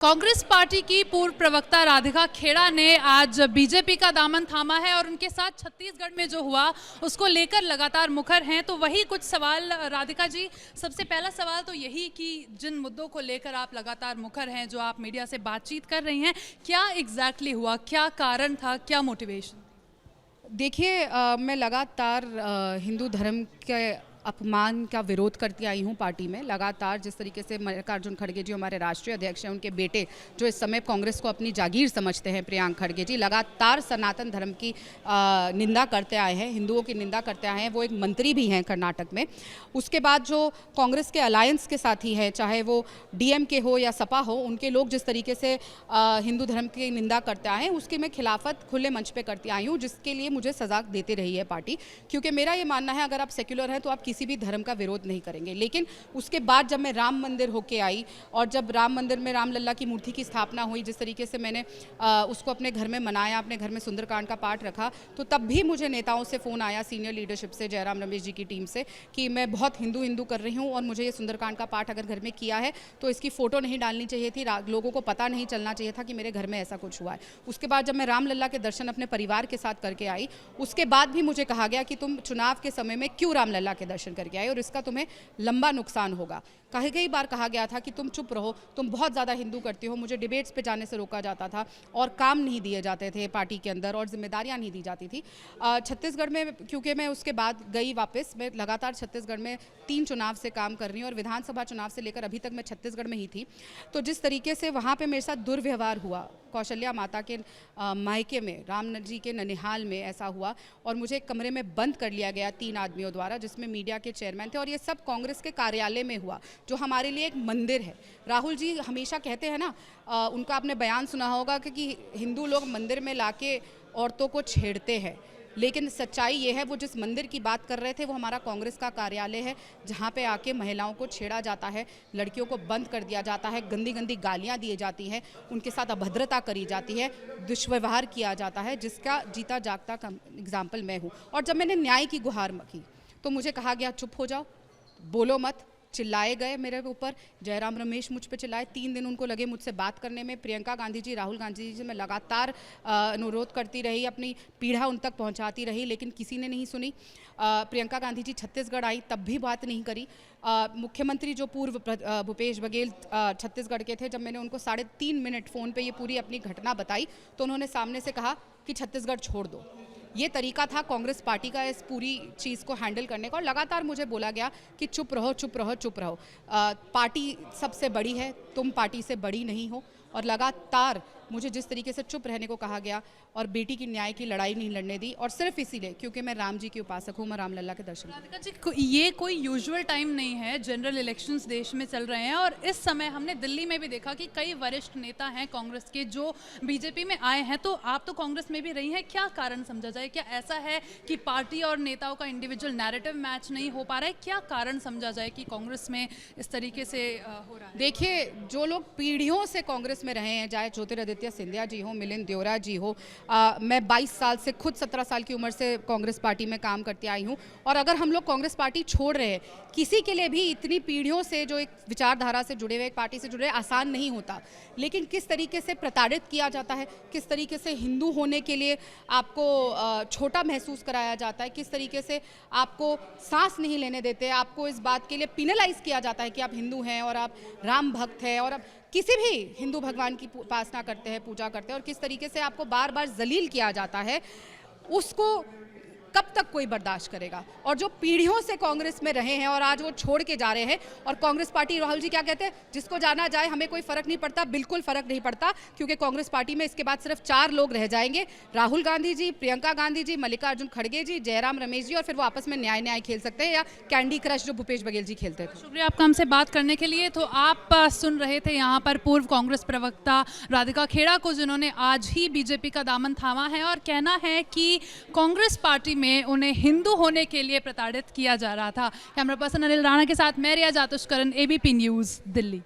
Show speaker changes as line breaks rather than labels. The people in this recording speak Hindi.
कांग्रेस पार्टी की पूर्व प्रवक्ता राधिका खेड़ा ने आज बीजेपी का दामन थामा है और उनके साथ छत्तीसगढ़ में जो हुआ उसको लेकर लगातार मुखर हैं। तो वही कुछ सवाल राधिका जी, सबसे पहला सवाल तो यही कि जिन मुद्दों को लेकर आप लगातार मुखर हैं, जो आप मीडिया से बातचीत कर रही हैं, क्या एग्जैक्टली हुआ, क्या कारण था, क्या मोटिवेशन?
देखिए, मैं लगातार हिंदू धर्म के अपमान का विरोध करती आई हूँ पार्टी में। लगातार जिस तरीके से मल्लिकार्जुन खड़गे जी हमारे राष्ट्रीय अध्यक्ष हैं, उनके बेटे जो इस समय कांग्रेस को अपनी जागीर समझते हैं, प्रियांक खड़गे जी लगातार सनातन धर्म की निंदा करते आए हैं, हिंदुओं की निंदा करते आए हैं। वो एक मंत्री भी हैं कर्नाटक में। उसके बाद जो कांग्रेस के अलायंस के साथी हैं, चाहे वो डीएमके हो या सपा हो, उनके लोग जिस तरीके से हिंदू धर्म की निंदा करते आए हैं, उसकी मैं खिलाफत खुले मंच पर करती आई हूँ, जिसके लिए मुझे सजा देती रही है पार्टी। क्योंकि मेरा ये मानना है, अगर आप सेक्युलर हैं तो आप किसी भी धर्म का विरोध नहीं करेंगे। लेकिन उसके बाद जब मैं राम मंदिर होके आई और जब राम मंदिर में राम लल्ला की मूर्ति की स्थापना हुई, जिस तरीके से मैंने उसको अपने घर में मनाया, अपने घर में सुंदरकांड का पाठ रखा, तो तब भी मुझे नेताओं से फ़ोन आया, सीनियर लीडरशिप से, जयराम रमेश जी की टीम से, कि मैं बहुत हिंदू कर रही हूँ और मुझे ये सुंदरकांड का पाठ अगर घर में किया है तो इसकी फ़ोटो नहीं डालनी चाहिए थी, लोगों को पता नहीं चलना चाहिए था कि मेरे घर में ऐसा कुछ हुआ है। उसके बाद जब मैं राम लल्ला के दर्शन अपने परिवार के साथ करके आई, उसके बाद भी मुझे कहा गया कि तुम चुनाव के समय में क्यों राम लल्ला के दर्शन करके आई और इसका तुम्हें लंबा नुकसान होगा। कई बार कहा गया था कि तुम चुप रहो, तुम बहुत ज़्यादा हिंदू करती हो। मुझे डिबेट्स पे जाने से रोका जाता था और काम नहीं दिए जाते थे पार्टी के अंदर और जिम्मेदारियां नहीं दी जाती थी। छत्तीसगढ़ में, क्योंकि मैं उसके बाद गई वापस, मैं लगातार छत्तीसगढ़ में 3 चुनाव से काम कर रही हूँ और विधानसभा चुनाव से लेकर अभी तक मैं छत्तीसगढ़ में ही थी। तो जिस तरीके से वहाँ पर मेरे साथ दुर्व्यवहार हुआ, कौशल्या माता के मायके में, राम जी के ननिहाल में ऐसा हुआ और मुझे एक कमरे में बंद कर लिया गया 3 आदमियों द्वारा, जिसमें मीडिया के चेयरमैन थे, और ये सब कांग्रेस के कार्यालय में हुआ, जो हमारे लिए एक मंदिर है। राहुल जी हमेशा कहते हैं ना, उनका आपने बयान सुना होगा कि हिंदू लोग मंदिर में लाके औरतों को छेड़ते हैं, लेकिन सच्चाई ये है, वो जिस मंदिर की बात कर रहे थे वो हमारा कांग्रेस का कार्यालय है, जहाँ पे आके महिलाओं को छेड़ा जाता है, लड़कियों को बंद कर दिया जाता है, गंदी गंदी गालियाँ दी जाती हैं, उनके साथ अभद्रता करी जाती है, दुष्व्यवहार किया जाता है, जिसका जीता जागता एग्जाम्पल मैं हूँ। और जब मैंने न्याय की गुहार की तो मुझे कहा गया चुप हो जाओ, बोलो मत। चिल्लाए गए मेरे ऊपर, जयराम रमेश मुझ पे चिल्लाए। 3 दिन उनको लगे मुझसे बात करने में। प्रियंका गांधी जी, राहुल गांधी जी से मैं लगातार अनुरोध करती रही, अपनी पीड़ा उन तक पहुंचाती रही, लेकिन किसी ने नहीं सुनी। प्रियंका गांधी जी छत्तीसगढ़ आई, तब भी बात नहीं करी। मुख्यमंत्री जो पूर्व भूपेश बघेल छत्तीसगढ़ के थे, जब मैंने उनको 3.5 मिनट फ़ोन पे ये पूरी अपनी घटना बताई तो उन्होंने सामने से कहा कि छत्तीसगढ़ छोड़ दो। ये तरीका था कांग्रेस पार्टी का इस पूरी चीज़ को हैंडल करने का, और लगातार मुझे बोला गया कि चुप रहो चुप रहो चुप रहो, पार्टी सबसे बड़ी है, तुम पार्टी से बड़ी नहीं हो। और लगातार मुझे जिस तरीके से चुप रहने को कहा गया और बेटी की न्याय की लड़ाई नहीं लड़ने दी, और सिर्फ इसीलिए क्योंकि मैं राम जी की उपासक हूँ, मैं राम लल्ला के दर्शन।
राधिका जी, ये कोई यूजुअल टाइम नहीं है, जनरल इलेक्शंस देश में चल रहे हैं और इस समय हमने दिल्ली में भी देखा कि कई वरिष्ठ नेता हैं कांग्रेस के जो बीजेपी में आए हैं। तो आप तो कांग्रेस में भी रही हैं, क्या कारण समझा जाए? क्या ऐसा है कि पार्टी और नेताओं का इंडिविजुअल नैरेटिव मैच नहीं हो पा रहा है? क्या कारण समझा जाए कि कांग्रेस में इस तरीके से हो रहा है?
देखिए, जो लोग पीढ़ियों से कांग्रेस में रहे हैं, चाहे ज्योतिरादित्य सिंधिया जी हो, मिलिंद देवरा जी हो, मैं 22 साल से, खुद 17 साल की उम्र से कांग्रेस पार्टी में काम करती आई हूँ। और अगर हम लोग कांग्रेस पार्टी छोड़ रहे हैं, किसी के लिए भी इतनी पीढ़ियों से जो एक विचारधारा से जुड़े हुए, एक पार्टी से जुड़े, आसान नहीं होता। लेकिन किस तरीके से प्रताड़ित किया जाता है, किस तरीके से हिंदू होने के लिए आपको छोटा महसूस कराया जाता है, किस तरीके से आपको सांस नहीं लेने देते, आपको इस बात के लिए पिनलाइज किया जाता है कि आप हिंदू हैं और आप राम भक्त हैं और आप किसी भी हिंदू भगवान की उपासना करते हैं, पूजा करते हैं, और किस तरीके से आपको बार बार जलील किया जाता है, उसको कब तक कोई बर्दाश्त करेगा? और जो पीढ़ियों से कांग्रेस में रहे हैं और आज वो छोड़ के जा रहे हैं, और कांग्रेस पार्टी, राहुल जी क्या कहते हैं, जिसको जाना जाए, हमें कोई फर्क नहीं पड़ता। बिल्कुल फर्क नहीं पड़ता, क्योंकि कांग्रेस पार्टी में इसके बाद सिर्फ 4 लोग रह जाएंगे, राहुल गांधी जी, प्रियंका गांधी जी, मल्लिकार्जुन खड़गे जी, जयराम रमेश जी, और फिर वो आपस में न्याय खेल सकते हैं, या कैंडी क्रश जो भूपेश बघेल जी खेलते थे।
शुक्रिया आपका हमसे बात करने के लिए। तो आप सुन रहे थे यहाँ पर पूर्व कांग्रेस प्रवक्ता राधिका खेड़ा को, जिन्होंने आज ही बीजेपी का दामन थामा है और कहना है कि कांग्रेस पार्टी में उन्हें हिंदू होने के लिए प्रताड़ित किया जा रहा था। कैमरा पर्सन अनिल राणा के साथ मैं रिया जातुष्करन, एबीपी न्यूज़, दिल्ली।